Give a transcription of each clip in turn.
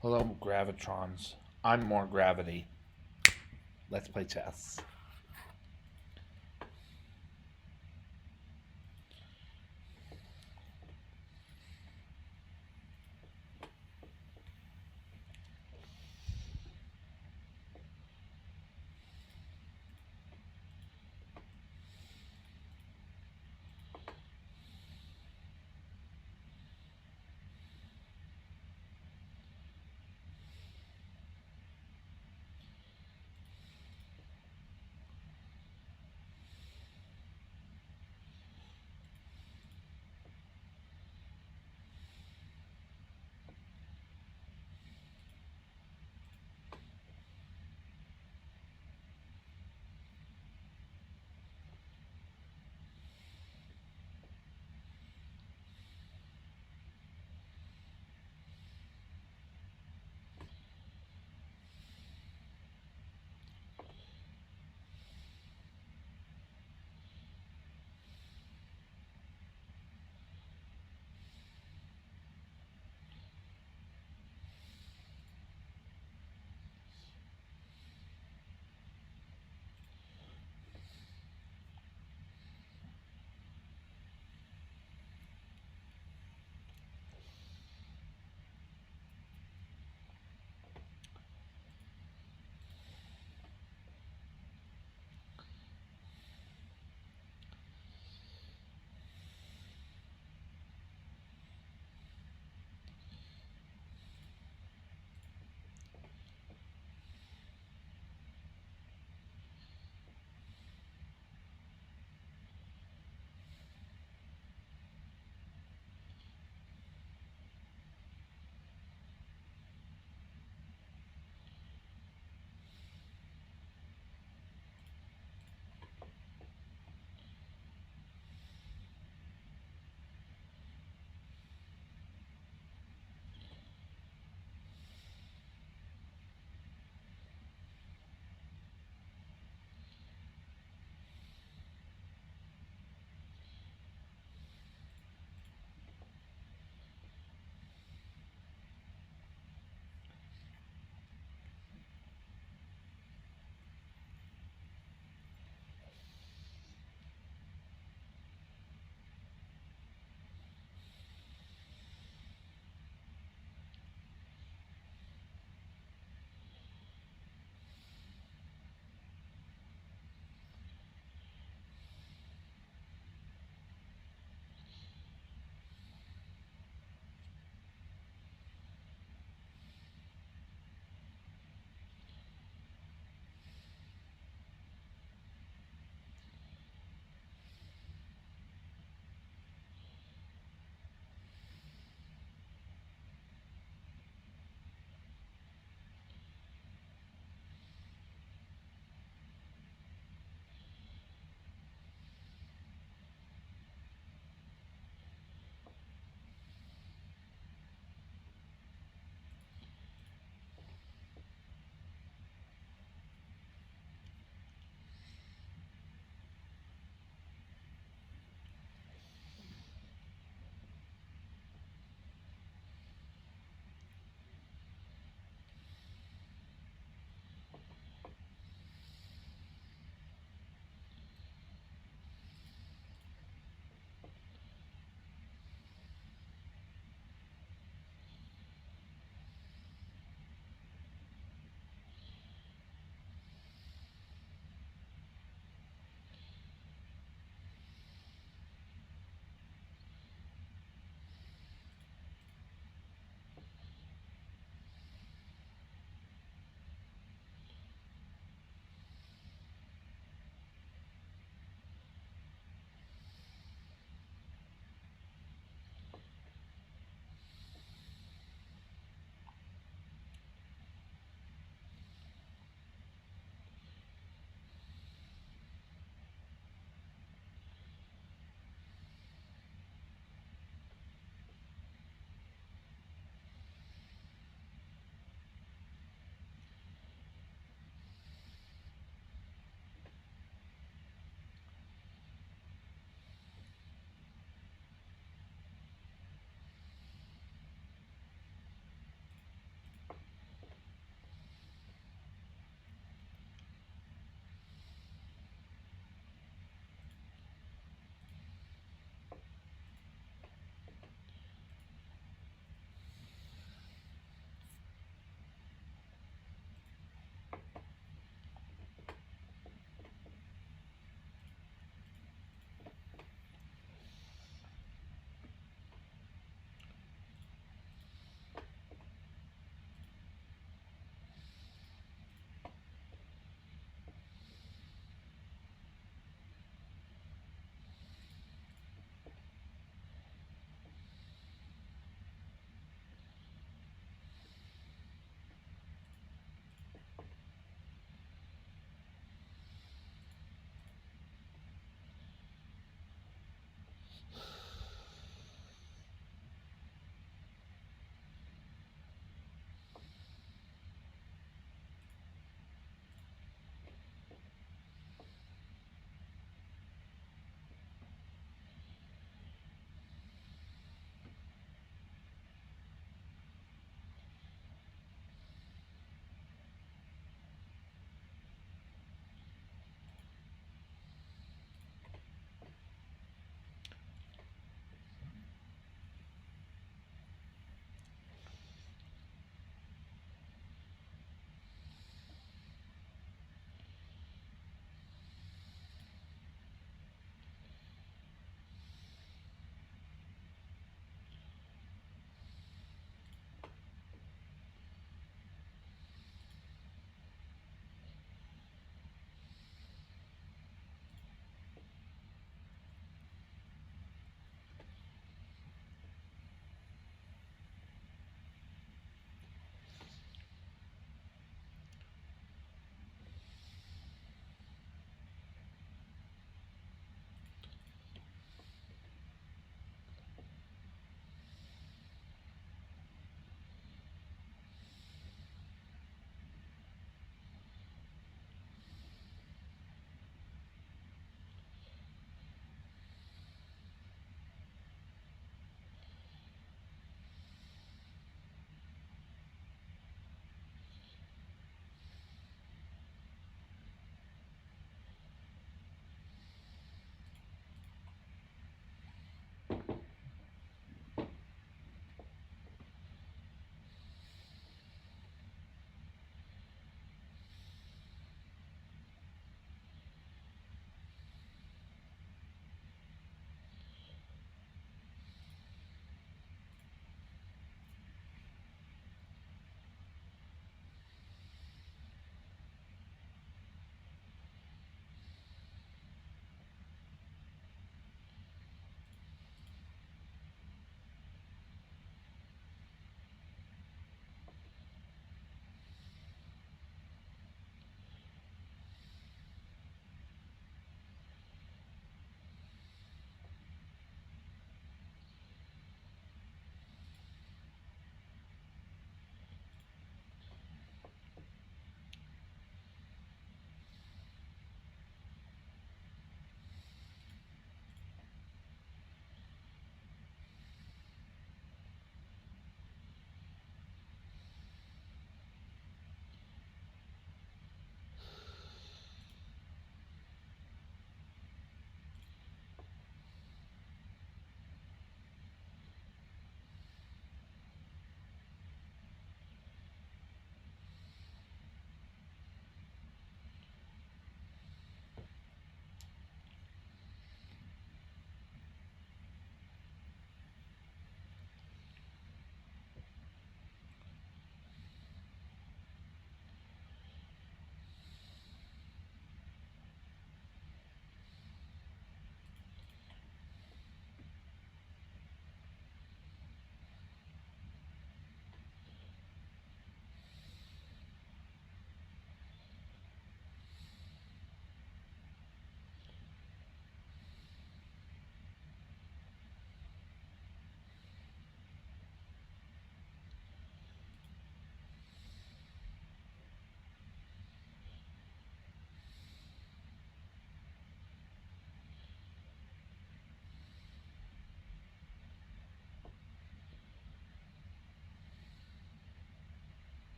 Hello, Gravitrons. I'm more gravity. Let's play chess.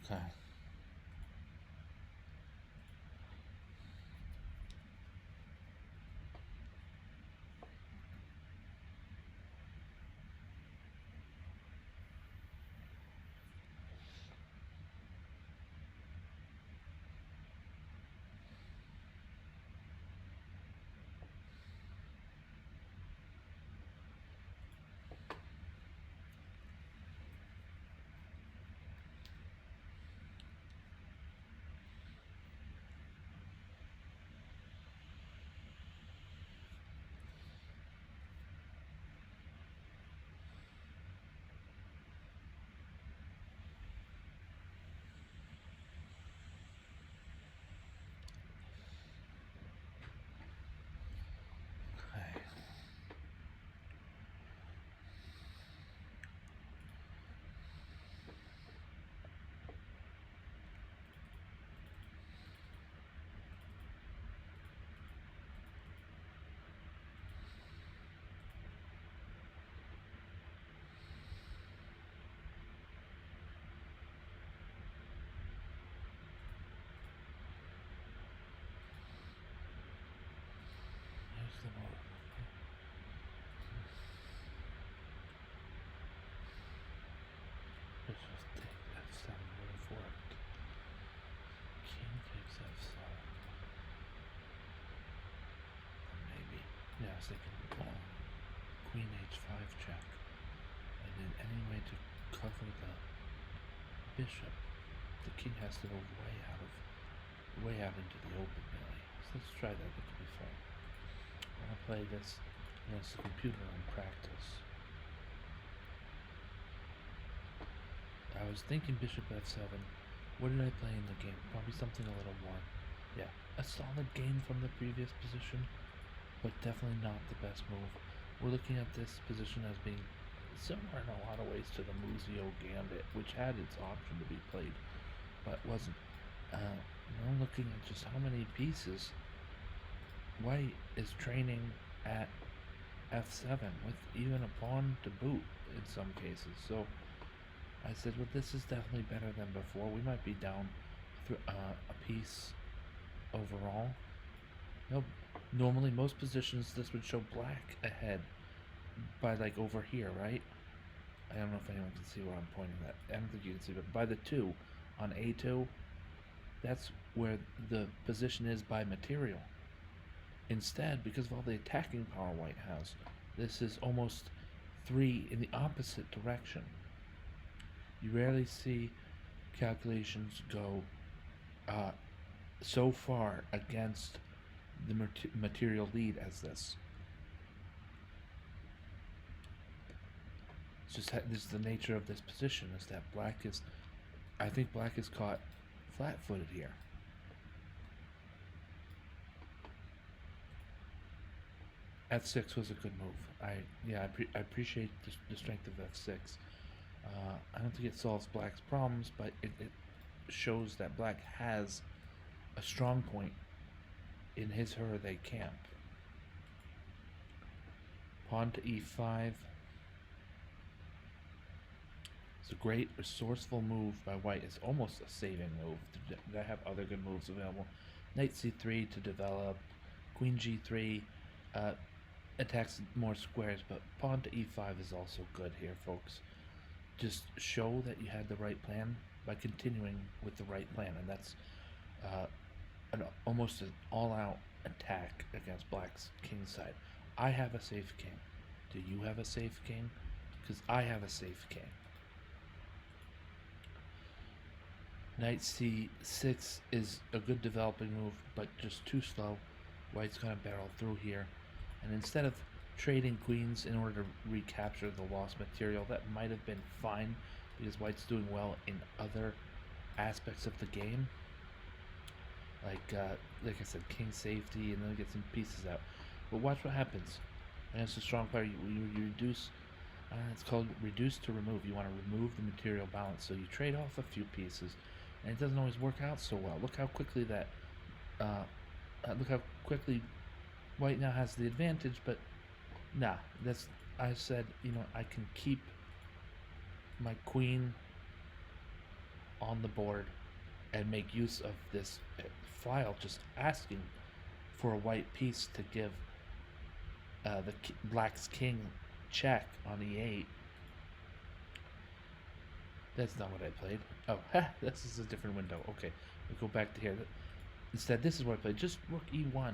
Okay. Okay. Here's the move. Let's just take f7 would have worked. King takes f7. Maybe. Yeah, I was thinking queen h5 check. And then any way to cover the bishop, the king has to go way out into the open, really. So let's try that. That could be fun. I'm gonna play this against the computer on practice. I was thinking bishop f7. What did I play in the game? Probably something a little more, yeah, a solid game from the previous position, but definitely not the best move. We're looking at this position as being similar in a lot of ways to the Muzio Gambit, which had its option to be played, but wasn't. Now looking at just how many pieces White is training at f7 with even a pawn to boot in some cases. So I said, well, this is definitely better than before. We might be down a piece overall. Nope. Normally, most positions, this would show black ahead by like over here, right? I don't know if anyone can see where I'm pointing at. I don't think you can see, but by the 2 on a2, that's where the position is by material. Instead, because of all the attacking power White has, this is almost 3 in the opposite direction. You rarely see calculations go so far against the material lead as this. It's just this is the nature of this position, is that I think black is caught flat-footed here. f6 was a good move. I appreciate the strength of f6. I don't think it solves black's problems, but it shows that black has a strong point in his or they camp. Pawn to e5. It's a great resourceful move by white. It's almost a saving move. They have other good moves available. Knight c3 to develop. Queen g3 attacks more squares, but pawn to e5 is also good here, folks. Just show that you had the right plan by continuing with the right plan, and that's almost an all-out attack against black's king side. I have a safe king. Do you have a safe king? Because I have a safe king. Knight c6 is a good developing move, but just too slow. White's going to barrel through here. And instead of trading queens in order to recapture the lost material, that might have been fine because White's doing well in other aspects of the game. Like I said, king safety, and then get some pieces out. But watch what happens. Against a strong player, you reduce. It's called reduce to remove. You want to remove the material balance, so you trade off a few pieces, and it doesn't always work out so well. Look how quickly that. Look how quickly White now has the advantage, but nah. I said, I can keep my queen on the board and make use of this file just asking for a white piece to give black's king check on e8. That's not what I played. Oh, this is a different window. Okay, we go back to here. Instead, this is what I played. Just rook e1.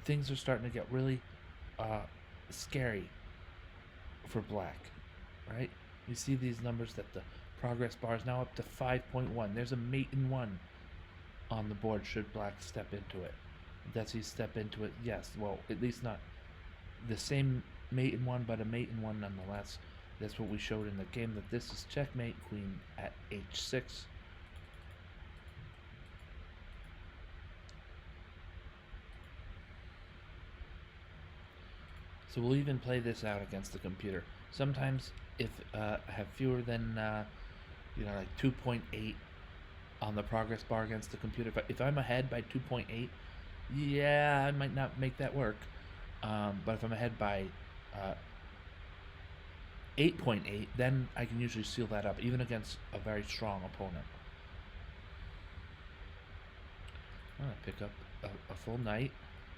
Things are starting to get really scary for black, right? You see these numbers that the progress bar is now up to 5.1. There's a mate in 1 on the board should black step into it. Does he step into it? Yes. Well, at least not the same mate in 1, but a mate in 1 nonetheless. That's what we showed in the game, that this is checkmate, queen at h6. So we'll even play this out against the computer. Sometimes if I have fewer than, like 2.8 on the progress bar against the computer, if I'm ahead by 2.8, yeah, I might not make that work. But if I'm ahead by 8.8, then I can usually seal that up, even against a very strong opponent. I'm going to pick up a full knight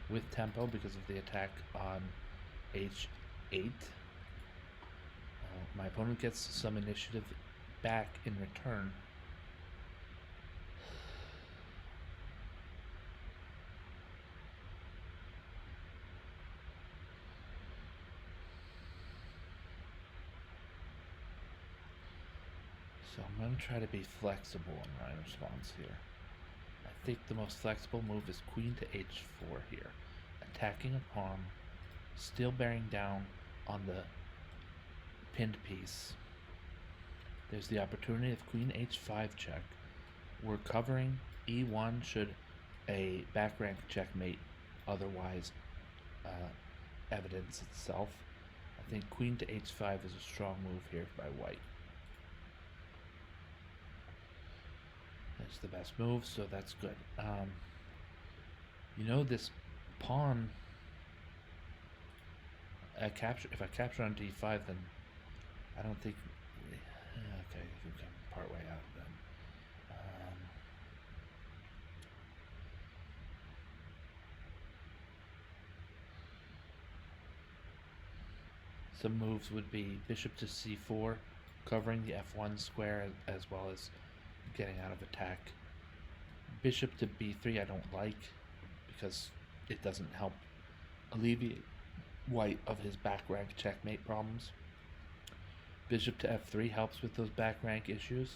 with tempo because of the attack on h8. My opponent gets some initiative back in return. So I'm going to try to be flexible in my response here. I think the most flexible move is queen to h4 here. Attacking a pawn, still bearing down on the pinned piece. There's the opportunity of queen h5 check. We're covering e1 should a back rank checkmate otherwise evidence itself. I think queen to h5 is a strong move here by white. That's the best move, so that's good. This pawn, if I capture on d5, then I don't think. Okay, you can part way out then. Some moves would be bishop to c4, covering the f1 square as well as getting out of attack. Bishop to b3 I don't like because it doesn't help alleviate white of his back rank checkmate problems. Bishop to f3 helps with those back rank issues.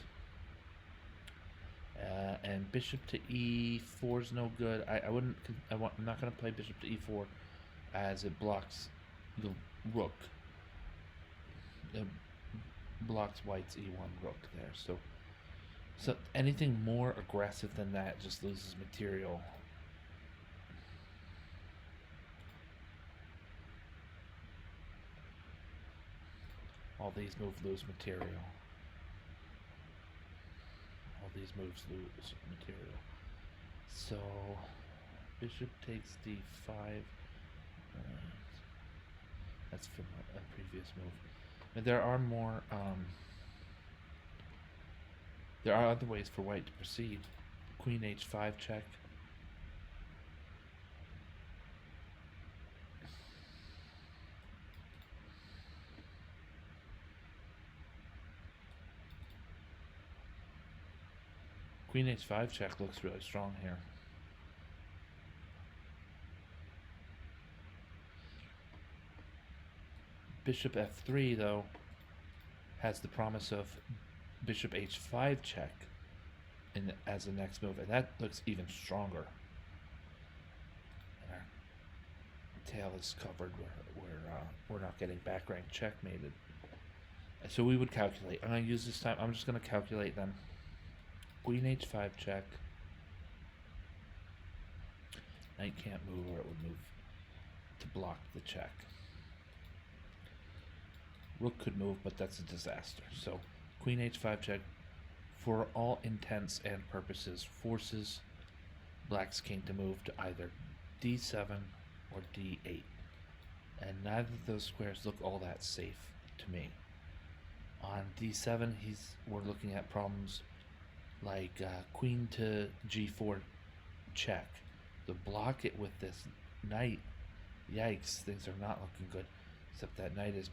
And bishop to e4 is no good. I'm not going to play bishop to e4 as it blocks the rook. It blocks white's e1 rook there. So anything more aggressive than that just loses material. All these moves lose material. All these moves lose material. So bishop takes d5. That's from a previous move. And there are more. There are other ways for white to proceed. Queen h5 check. Queen h5 check looks really strong here. Bishop f3 though has the promise of bishop h5 check as the next move, and that looks even stronger. And our tail is covered where we're not getting back rank checkmated. So we would calculate. I'm going to use this time. I'm just going to calculate them. Queen h5 check. Knight can't move, or it would move to block the check. Rook could move, but that's a disaster. So queen h5 check, for all intents and purposes, forces black's king to move to either d7 or d8. And neither of those squares look all that safe to me. On d7, we're looking at problems like queen to g4 check. To block it with this knight, yikes, things are not looking good. Except that knight is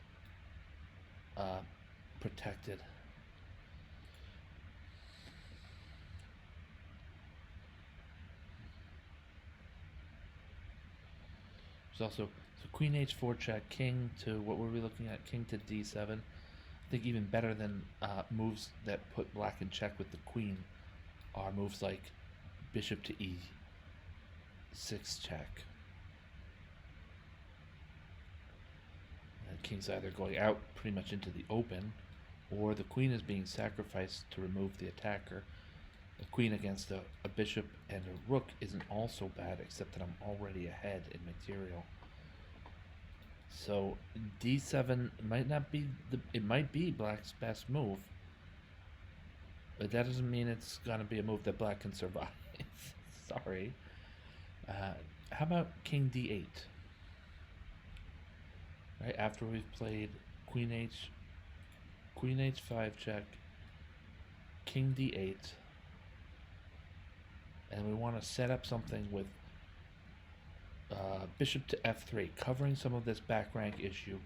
protected. There's also so queen h4 check, king to what were we looking at? King to d7. I think even better than moves that put black in check with the queen are moves like bishop to e6 check. The king's either going out pretty much into the open, or the queen is being sacrificed to remove the attacker. A queen against a bishop and a rook isn't also bad, except that I'm already ahead in material. So d7 might not be it might be black's best move, but that doesn't mean it's gonna be a move that black can survive. Sorry. How about king d8? Right after we've played queen h5 check, king d8, and we want to set up something with bishop to f3, covering some of this back rank issue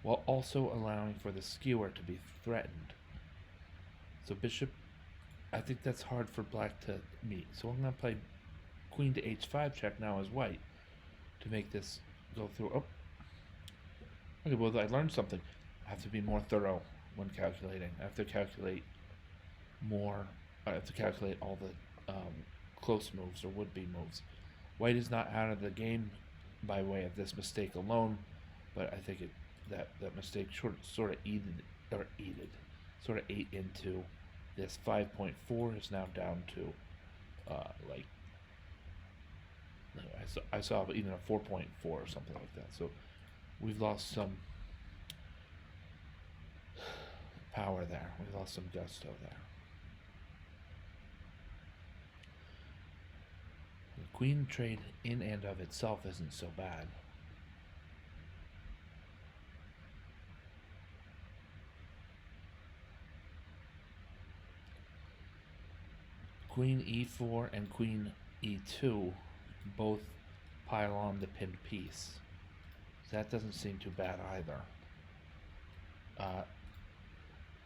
while also allowing for the skewer to be threatened. So bishop, I think that's hard for black to meet. So I'm going to play queen to h5 check now as white to make this go through. Oh, okay, well, I learned something. I have to be more thorough when calculating. I have to calculate more. I have to calculate all the close moves or would-be moves. White is not out of the game by way of this mistake alone, but I think that mistake sort of ate into this 5.4 is now down to like I saw even a 4.4 or something like that. So we've lost some power there. We lost some gusto there. The queen trade in and of itself isn't so bad. Queen e4 and queen e2 both pile on the pinned piece. That doesn't seem too bad either.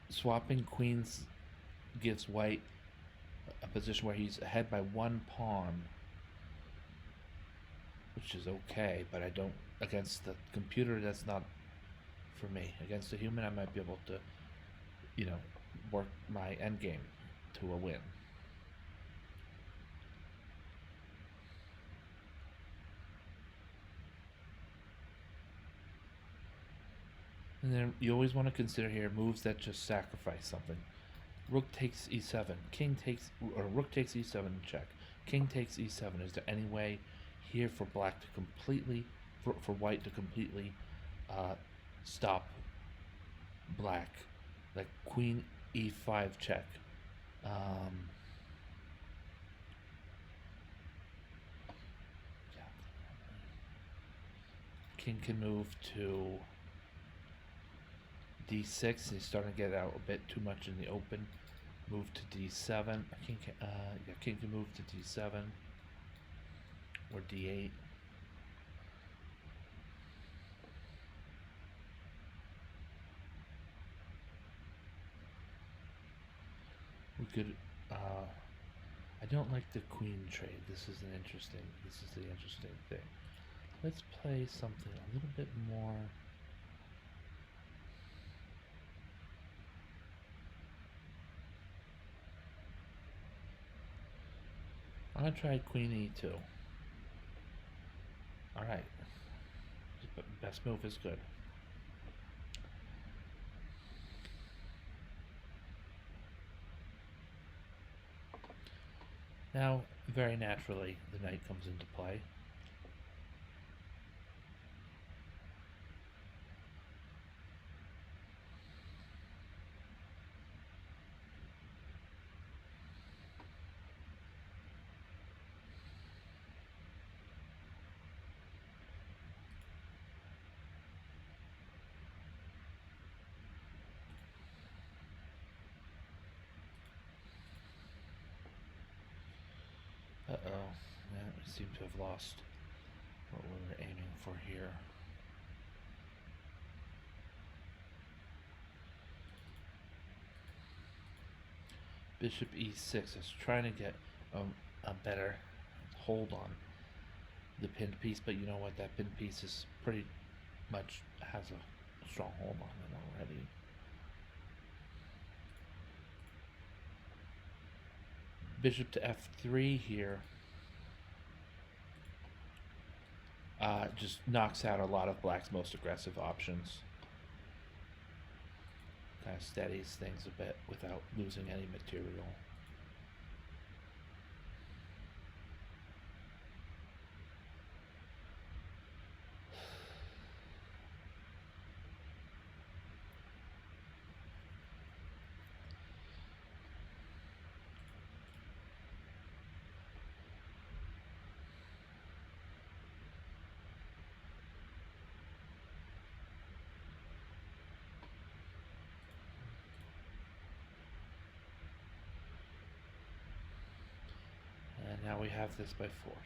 Swapping queens gives white a position where he's ahead by one pawn, which is okay, but I don't, against the computer, that's not for me. Against a human, I might be able to, work my endgame to a win. And then you always want to consider here moves that just sacrifice something. Rook takes e7, rook takes e7 check. King takes e7. Is there any way here for black to completely, for white to completely stop black? Like queen e5 check. King can move to d6. He's starting to get out a bit too much in the open. Move to d7. King can move to d7 or d8. We could. I don't like the queen trade. This is the interesting thing. Let's play something a little bit more. I'm gonna try queen e2. Alright. Best move is good. Now, very naturally, the knight comes into play. we seem to have lost what we were aiming for here. Bishop e6 is trying to get a better hold on the pinned piece, but you know what? That pinned piece is pretty much has a strong hold on it already. Bishop to f3 here just knocks out a lot of black's most aggressive options. Kind of steadies things a bit without losing any material. And now we have this by force.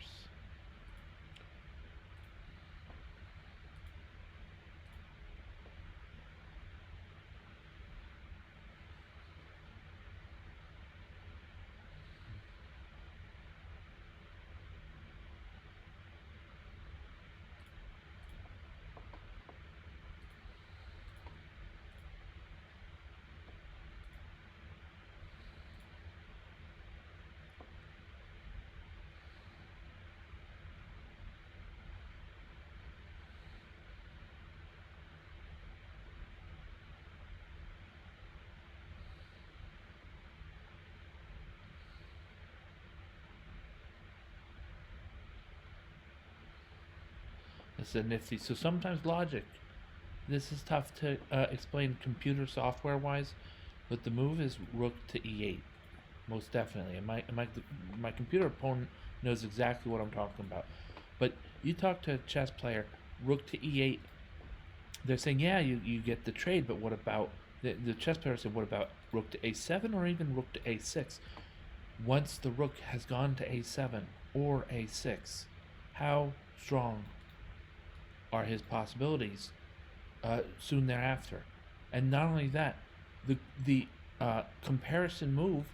It's a nifty. So sometimes logic. This is tough to explain computer software wise, but the move is rook to e8, most definitely. And my computer opponent knows exactly what I'm talking about. But you talk to a chess player, rook to e8. They're saying, yeah, you get the trade, but what about the chess player said, what about rook to a7 or even rook to a6? Once the rook has gone to a7 or a6, how strong are his possibilities soon thereafter? And not only that, the comparison move,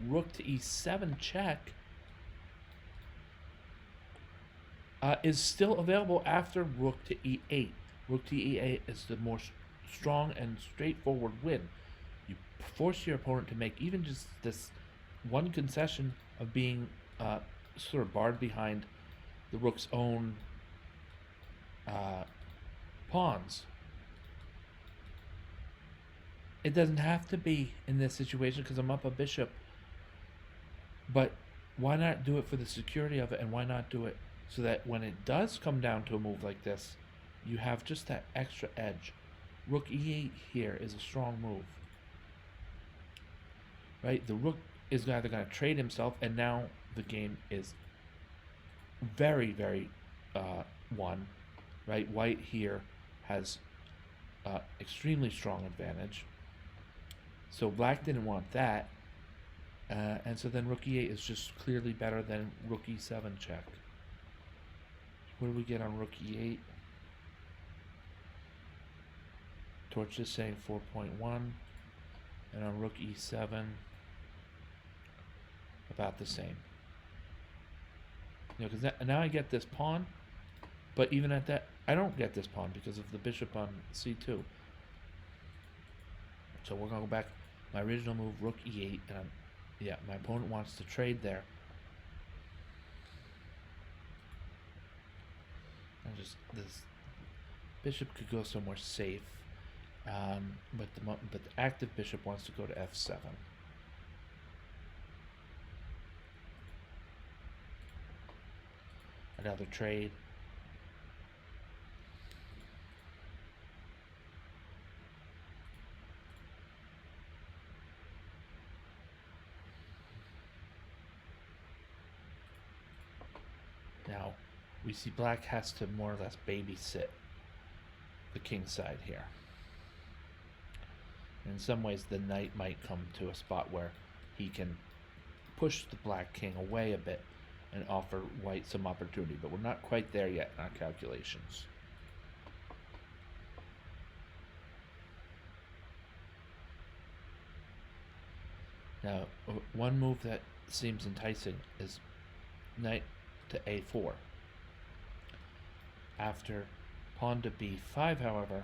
rook to e7 check, is still available after rook to e8. Rook to e8 is the more strong and straightforward win. You force your opponent to make even just this one concession of being sort of barred behind the rook's own pawns. It doesn't have to be in this situation because I'm up a bishop, but why not do it for the security of it, and why not do it so that when it does come down to a move like this, you have just that extra edge. Rook e8 here is a strong move, right? The rook is either going to trade himself, and now the game is very, very won, right? White here has extremely strong advantage, so black didn't want that, and so then rook e8 is just clearly better than rook e7 check. What do we get on rook e8? Torch is saying 4.1, and on rook e7 about the same. You know, because now I get this pawn, but even at that, I don't get this pawn because of the bishop on c2. So we're gonna go back. My original move, rook e8, and yeah, my opponent wants to trade there. And just this bishop could go somewhere safe, but the active bishop wants to go to f7. Another trade. Now, we see black has to more or less babysit the king side here. In some ways, the knight might come to a spot where he can push the black king away a bit and offer white some opportunity, but we're not quite there yet in our calculations. Now, one move that seems enticing is knight to a4. After pawn to b5, however,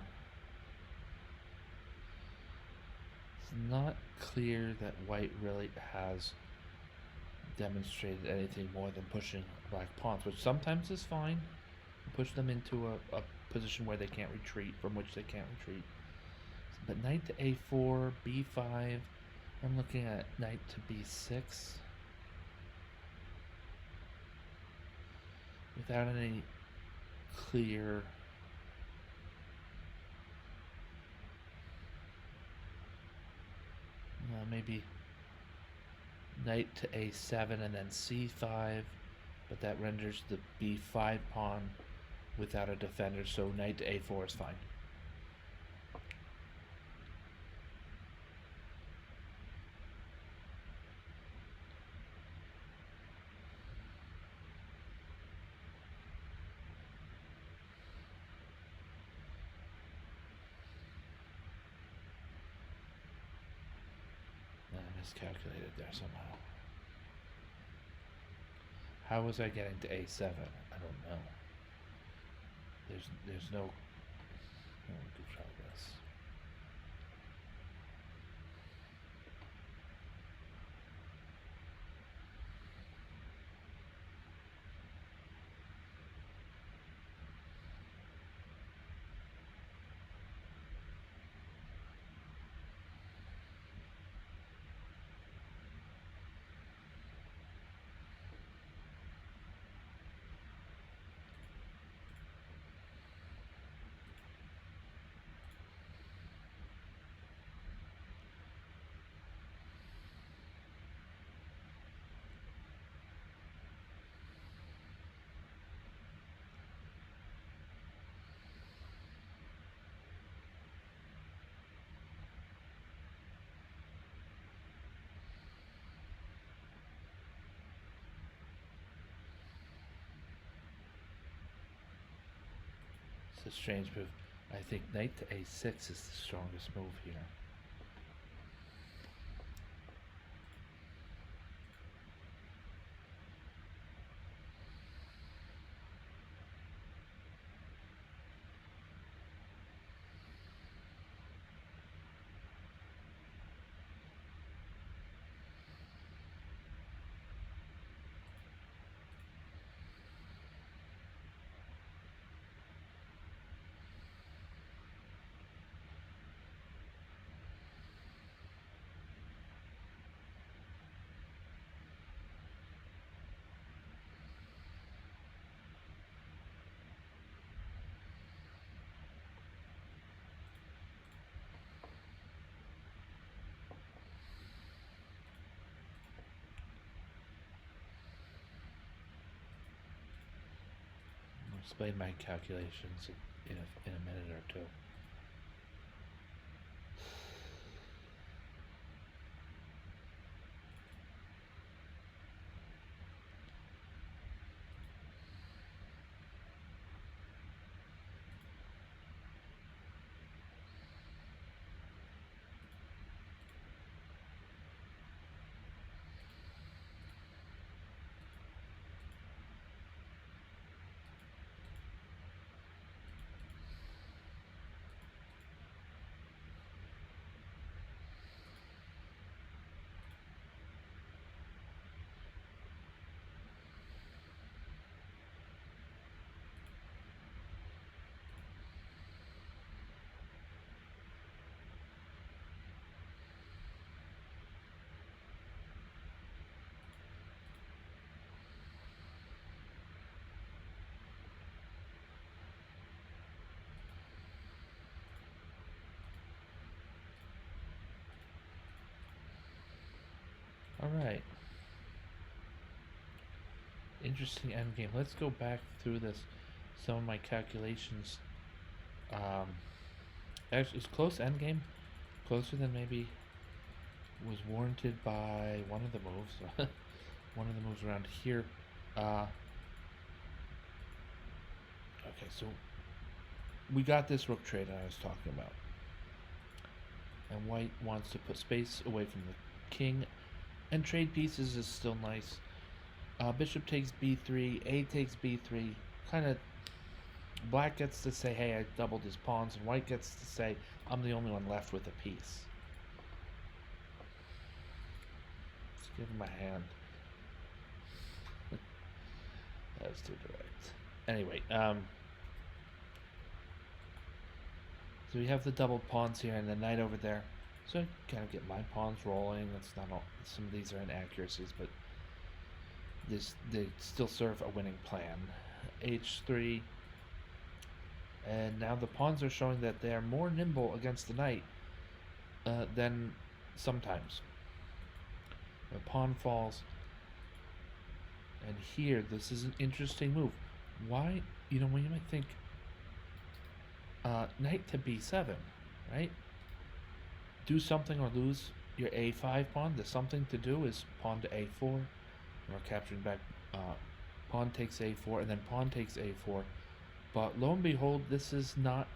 it's not clear that white really has demonstrated anything more than pushing black pawns, which sometimes is fine. Push them into a position where they can't retreat, from which they can't retreat. But knight to a4, b5, I'm looking at knight to b6. Without any clear maybe knight to a7 and then c5, but that renders the b5 pawn without a defender, so knight to a4 is fine. Miscalculated there somehow. How was I getting to a7? I don't know. There's no. Oh, we could try this. It's a strange move. I think knight to a6 is the strongest move here. I'll explain my calculations in a minute or two. Alright. Interesting endgame. Let's go back through this. Some of my calculations. Actually, it's close endgame. Closer than maybe was warranted by one of the moves. One of the moves around here Okay, so we got this rook trade I was talking about. And white wants to put space away from the king. And trade pieces is still nice. Bishop takes b3, a takes b3. Kind of, black gets to say, hey, I doubled his pawns, and white gets to say, I'm the only one left with a piece. Let's give him a hand. That was too direct. Anyway, so we have the double pawns here and the knight over there. So I kind of get my pawns rolling. It's not all, some of these are inaccuracies, but they still serve a winning plan. H3. And now the pawns are showing that they are more nimble against the knight than sometimes. The pawn falls. And here, this is an interesting move. Why, when you might think knight to b7, right? Do something or lose your a5 pawn. The something to do is pawn to a4. We're capturing back. Pawn takes a4, and then pawn takes a4. But lo and behold, this is not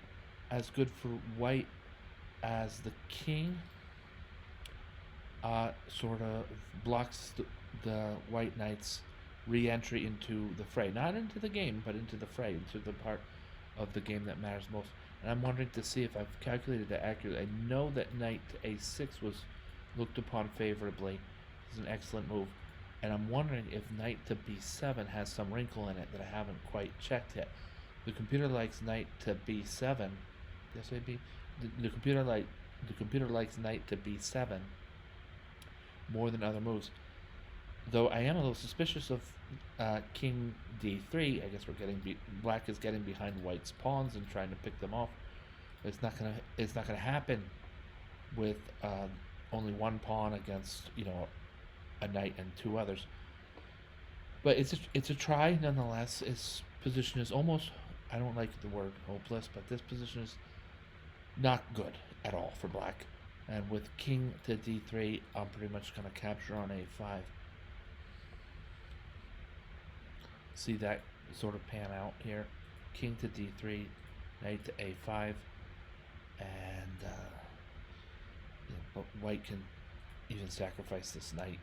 as good for white as the king sort of blocks the white knight's re-entry into the fray. Not into the game, but into the fray, into the part of the game that matters most. And I'm wondering to see if I've calculated that accurately. I know that knight to a6 was looked upon favorably. It's an excellent move. And I'm wondering if knight to b7 has some wrinkle in it that I haven't quite checked yet. The computer likes knight to b7. Yes, maybe. The computer likes knight to b7 more than other moves. Though I am a little suspicious of king d3. I guess black is getting behind white's pawns and trying to pick them off. It's not gonna happen with only one pawn against a knight and two others. But it's a try nonetheless. Its position is almost, I don't like the word hopeless, but this position is not good at all for black. And with king to d3, I'm pretty much going to capture on a5. See that sort of pan out here. King to d3, knight to a5, and but white can even sacrifice this knight.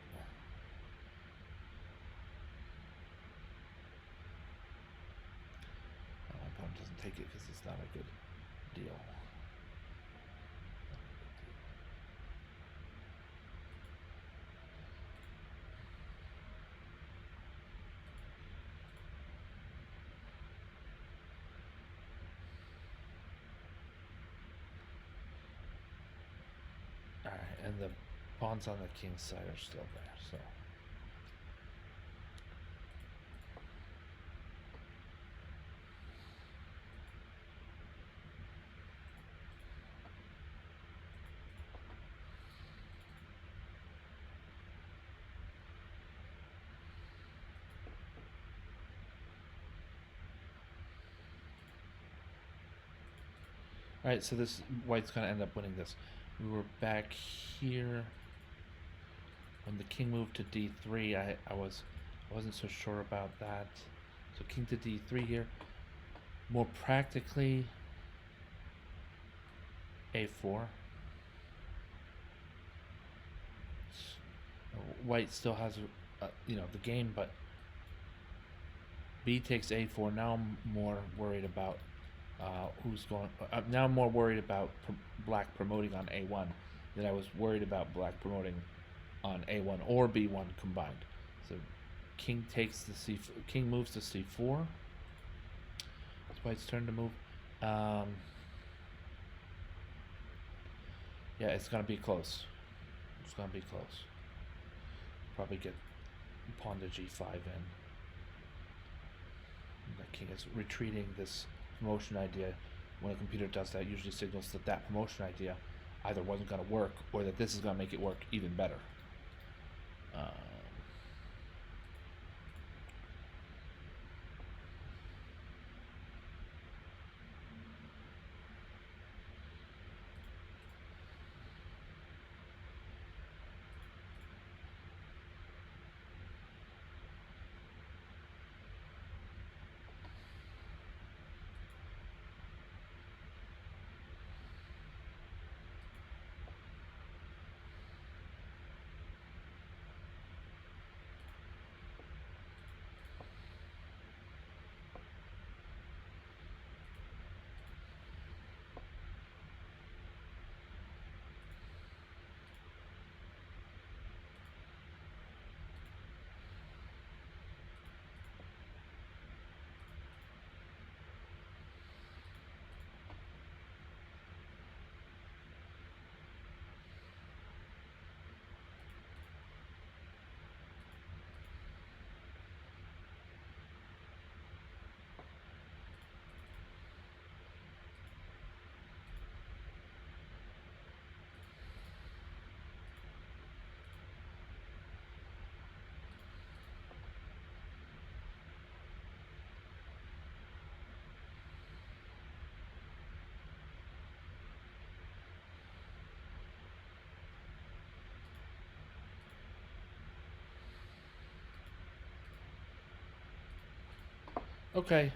My opponent doesn't take it because it's not a good deal. Alright, and the pawns on the king's side are still there, so. Alright, so this white's gonna end up winning this. We were back here when the king moved to d3. I wasn't so sure about that. So king to d3 here. More practically, a4. White still has the game, but b takes a4. Now I'm more worried about who's going. Now I'm more worried about black promoting on a1 than I was worried about black promoting on a1 or b1 combined. So king takes the king moves to c4. It's white's turn to move. Yeah, it's gonna be close. It's gonna be close. Probably get pawn to g5 in. The king is retreating this promotion idea. When a computer does that, usually signals that that promotion idea either wasn't going to work or that this is going to make it work even better. Okay.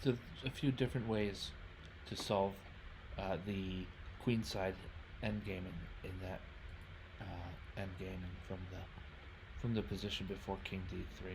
So a few different ways to solve the queenside endgame in that endgame from the position before King D3.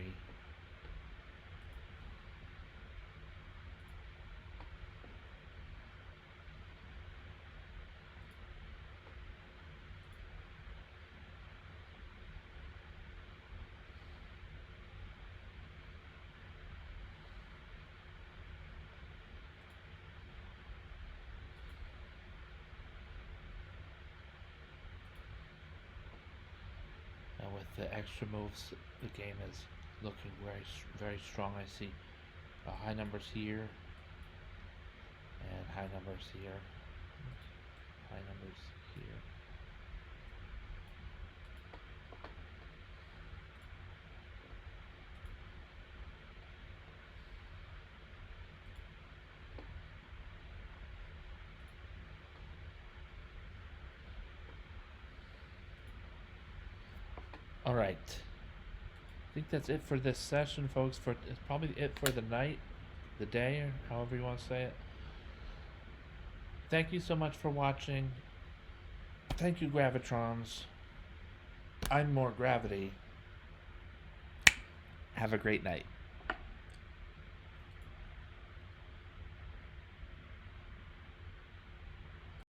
Now with the extra moves, the game is looking very strong. I see high numbers here and high numbers here, high numbers here. All right. I think that's it for this session, folks. It's probably it for the night, the day, or however you want to say it. Thank you so much for watching. Thank you, Gravitrons. I'm More Gravity. Have a great night.